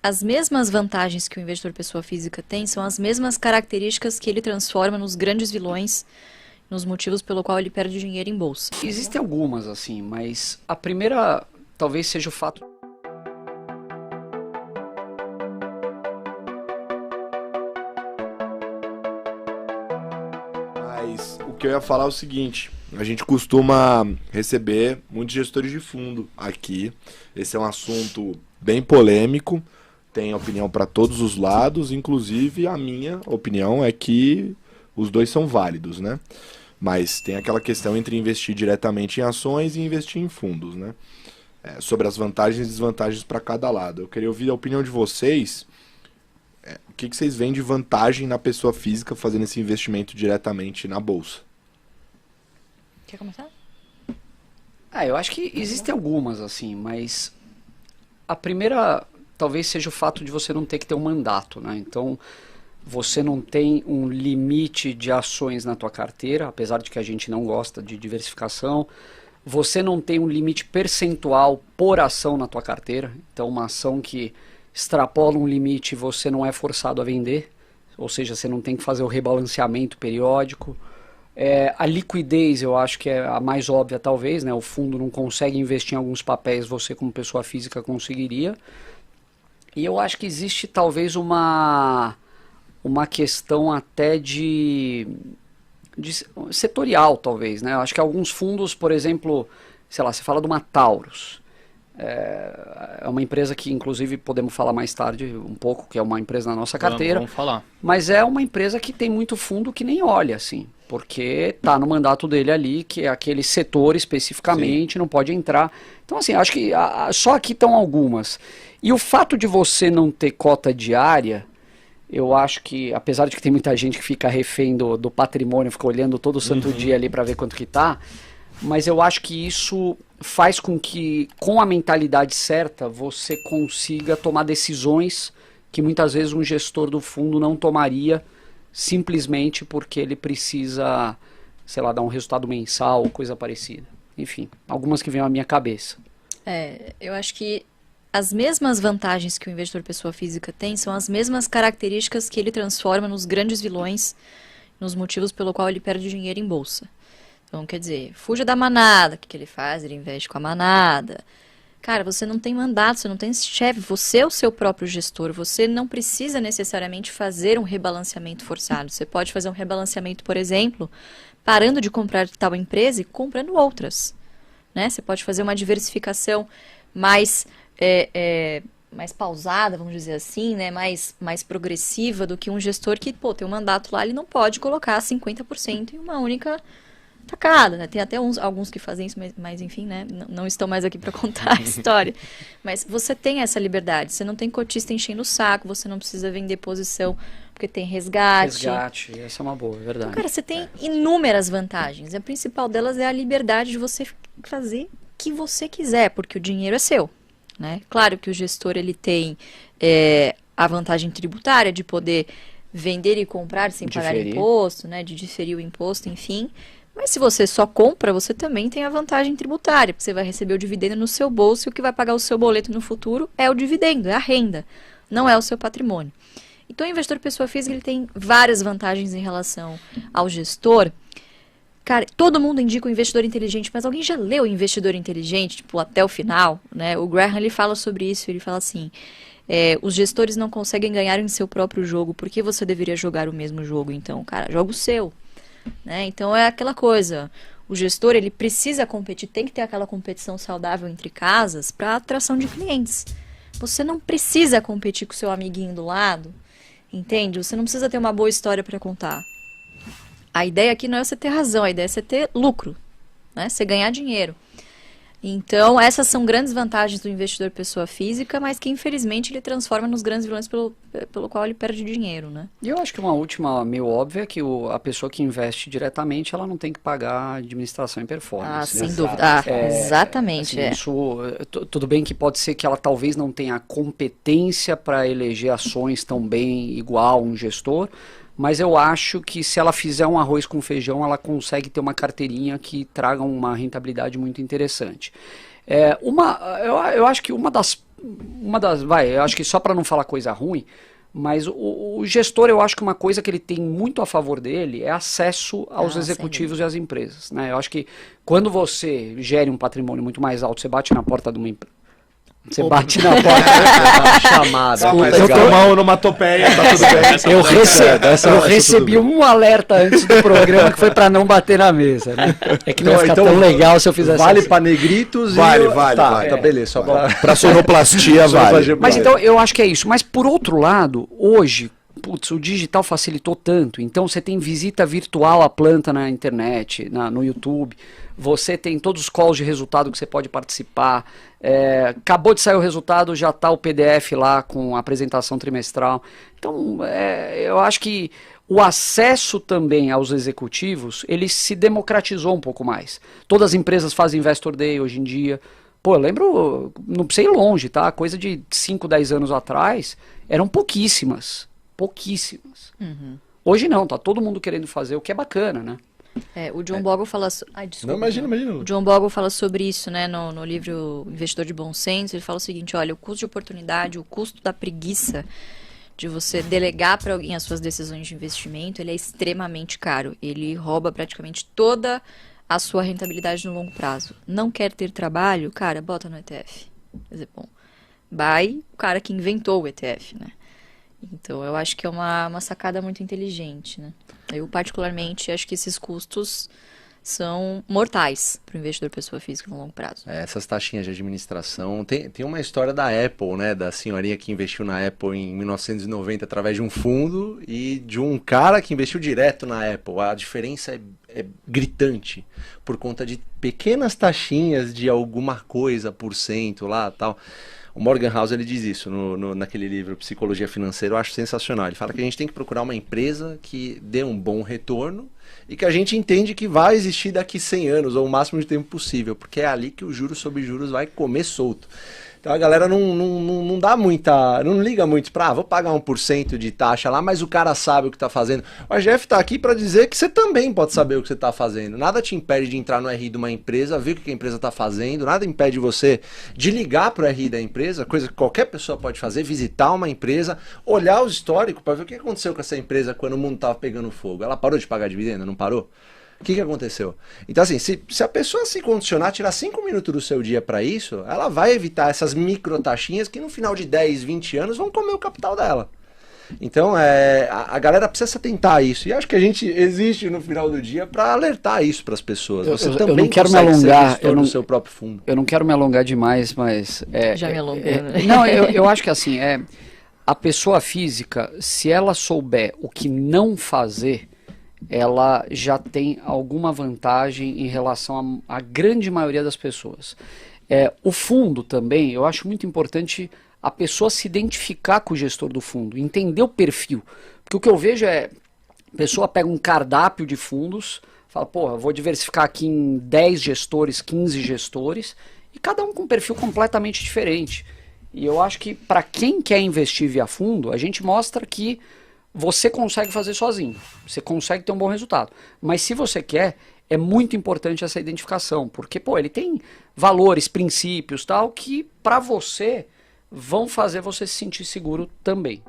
As mesmas vantagens que o investidor pessoa física tem são as mesmas características que ele transforma nos grandes vilões, nos motivos pelo qual ele perde dinheiro em bolsa. Existem algumas, assim, mas a primeira talvez seja o fato. Mas o que eu ia falar é o seguinte: a gente costuma receber muitos gestores de fundo aqui. Esse é um assunto bem polêmico, tem opinião para todos os lados, inclusive a minha opinião é que os dois são válidos, né? Mas tem aquela questão entre investir diretamente em ações e investir em fundos, né? Sobre as vantagens e desvantagens para cada lado. Eu queria ouvir a opinião de vocês. O que vocês veem de vantagem na pessoa física fazendo esse investimento diretamente na bolsa? Quer começar? Eu acho que existem algumas, assim, mas a primeira talvez seja o fato de você não ter que ter um mandato, né? Então, você não tem um limite de ações na tua carteira, apesar de que a gente não gosta de diversificação. Você não tem um limite percentual por ação na tua carteira. Então, uma ação que extrapola um limite, você não é forçado a vender. Ou seja, você não tem que fazer o rebalanceamento periódico. A liquidez, eu acho que é a mais óbvia, talvez, né? O fundo não consegue investir em alguns papéis, você como pessoa física conseguiria. E eu acho que existe talvez uma questão até de setorial, talvez, né? Eu acho que alguns fundos, por exemplo, sei lá, você fala de uma Taurus. É uma empresa que, inclusive, podemos falar mais tarde um pouco, que é uma empresa na nossa carteira. Vamos falar. Mas é uma empresa que tem muito fundo que nem olha, assim, porque tá no mandato dele ali, que é aquele setor especificamente, não pode entrar. Então, assim, acho que só aqui estão algumas. E o fato de você não ter cota diária, eu acho que, apesar de que tem muita gente que fica refém do patrimônio, fica olhando todo santo dia ali para ver quanto que tá, mas eu acho que isso faz com que, com a mentalidade certa, você consiga tomar decisões que muitas vezes um gestor do fundo não tomaria, simplesmente porque ele precisa, sei lá, dar um resultado mensal ou coisa parecida. Enfim, algumas que vêm à minha cabeça. Eu acho que as mesmas vantagens que o investidor pessoa física tem são as mesmas características que ele transforma nos grandes vilões, nos motivos pelo qual ele perde dinheiro em bolsa. Então, quer dizer, fuja da manada. O que ele faz? Ele investe com a manada. Cara, você não tem mandato, você não tem chefe, você é o seu próprio gestor. Você não precisa necessariamente fazer um rebalanceamento forçado. Você pode fazer um rebalanceamento, por exemplo, parando de comprar tal empresa e comprando outras, né? Você pode fazer uma diversificação mais pausada, vamos dizer assim, né? mais progressiva do que um gestor que, tem um mandato lá, ele não pode colocar 50% em uma única tacada, né? Tem até alguns que fazem isso, mas enfim, né? Não estão mais aqui para contar a história. Mas você tem essa liberdade, você não tem cotista enchendo o saco, você não precisa vender posição porque tem resgate. Resgate, essa é uma boa, é verdade. Então, cara, você tem inúmeras vantagens. A principal delas é a liberdade de você fazer o que você quiser, porque o dinheiro é seu, né? Claro que o gestor ele tem a vantagem tributária de poder vender e comprar sem pagar imposto, né? De diferir o imposto, enfim. Mas se você só compra, você também tem a vantagem tributária, porque você vai receber o dividendo no seu bolso e o que vai pagar o seu boleto no futuro é o dividendo, é a renda, não é o seu patrimônio. Então, o investidor pessoa física ele tem várias vantagens em relação ao gestor. Cara, todo mundo indica o investidor inteligente, mas alguém já leu o investidor inteligente, tipo, até o final, né? O Graham, ele fala sobre isso, ele fala assim, os gestores não conseguem ganhar em seu próprio jogo, por que você deveria jogar o mesmo jogo, então? Cara, joga o seu, né? Então, é aquela coisa, o gestor, ele precisa competir, tem que ter aquela competição saudável entre casas para atração de clientes. Você não precisa competir com o seu amiguinho do lado, entende? Você não precisa ter uma boa história para contar. A ideia aqui não é você ter razão, a ideia é você ter lucro, né? Você ganhar dinheiro. Então, essas são grandes vantagens do investidor pessoa física, mas que infelizmente ele transforma nos grandes vilões pelo qual ele perde dinheiro, né? E eu acho que uma última meio óbvia é que a pessoa que investe diretamente, ela não tem que pagar administração e performance. Sem dúvida. Exatamente. Assim, isso, tudo bem que pode ser que ela talvez não tenha competência para eleger ações tão bem igual um gestor, mas eu acho que se ela fizer um arroz com feijão, ela consegue ter uma carteirinha que traga uma rentabilidade muito interessante. Eu acho que uma das eu acho que só para não falar coisa ruim, mas o gestor, eu acho que uma coisa que ele tem muito a favor dele é acesso aos executivos e às empresas, né? Eu acho que quando você gere um patrimônio muito mais alto, você bate na porta de uma empresa. Você bate na porta chamada. Eu tô uma onomatopeia, tá tudo bem. Eu recebi um alerta antes do programa que foi pra não bater na mesa, né? É que não ia ficar tão legal se eu fizesse Vale pra negritos Vale. Tá, beleza. Só Pra sonoplastia vale. Mas então, eu acho que é isso. Mas por outro lado, hoje, putz, o digital facilitou tanto. Então você tem visita virtual à planta na internet, no YouTube. Você tem todos os calls de resultado que você pode participar. Acabou de sair o resultado, já está o PDF lá com a apresentação trimestral. Então, eu acho que o acesso também aos executivos, ele se democratizou um pouco mais. Todas as empresas fazem Investor Day hoje em dia. Pô, eu lembro, não precisa ir longe, tá? Coisa de 5, 10 anos atrás, eram pouquíssimas. Pouquíssimas. Uhum. Hoje não, tá todo mundo querendo fazer, o que é bacana, né? O John Bogle fala... Ai, desculpa. Não, imagina. O John Bogle fala sobre isso, né, no livro Investidor de Bom Senso. Ele fala o seguinte, olha, o custo de oportunidade, o custo da preguiça de você delegar para alguém as suas decisões de investimento, ele é extremamente caro. Ele rouba praticamente toda a sua rentabilidade no longo prazo. Não quer ter trabalho? Cara, bota no ETF. Quer dizer, bom, buy o cara que inventou o ETF, né? Então, eu acho que é uma sacada muito inteligente, né? Eu, particularmente, acho que esses custos são mortais para o investidor pessoa física no longo prazo. Essas taxinhas de administração... Tem uma história da Apple, né? Da senhorinha que investiu na Apple em 1990 através de um fundo e de um cara que investiu direto na Apple. A diferença é gritante por conta de pequenas taxinhas de alguma coisa por cento lá tal. O Morgan House ele diz isso naquele livro Psicologia Financeira, eu acho sensacional. Ele fala que a gente tem que procurar uma empresa que dê um bom retorno e que a gente entende que vai existir daqui 100 anos, ou o máximo de tempo possível, porque é ali que o juros sobre juros vai comer solto. Então a galera não dá muita, não liga muito para, vou pagar 1% de taxa lá, mas o cara sabe o que está fazendo. O AGF está aqui para dizer que você também pode saber o que você está fazendo. Nada te impede de entrar no RI de uma empresa, ver o que a empresa está fazendo, nada impede você de ligar para o RI da empresa, coisa que qualquer pessoa pode fazer, visitar uma empresa, olhar o histórico para ver o que aconteceu com essa empresa quando o mundo estava pegando fogo. Ela parou de pagar dividendo, não parou? O que aconteceu? Então, assim, se a pessoa se condicionar, tirar 5 minutos do seu dia para isso, ela vai evitar essas microtaxinhas que no final de 10, 20 anos vão comer o capital dela. Então, a galera precisa se atentar a isso. E acho que a gente existe no final do dia para alertar isso para as pessoas. Você também não quero me consegue alongar, ser gestor do seu próprio fundo. Eu não quero me alongar demais, mas... Já me alongou, né? Não, eu acho que assim, a pessoa física, se ela souber o que não fazer, ela já tem alguma vantagem em relação à grande maioria das pessoas. O fundo também, eu acho muito importante a pessoa se identificar com o gestor do fundo, entender o perfil. Porque o que eu vejo a pessoa pega um cardápio de fundos, fala, porra, vou diversificar aqui em 10 gestores, 15 gestores, e cada um com um perfil completamente diferente. E eu acho que para quem quer investir via fundo, a gente mostra que você consegue fazer sozinho, você consegue ter um bom resultado. Mas se você quer, é muito importante essa identificação, porque ele tem valores, princípios, tal, que para você vão fazer você se sentir seguro também.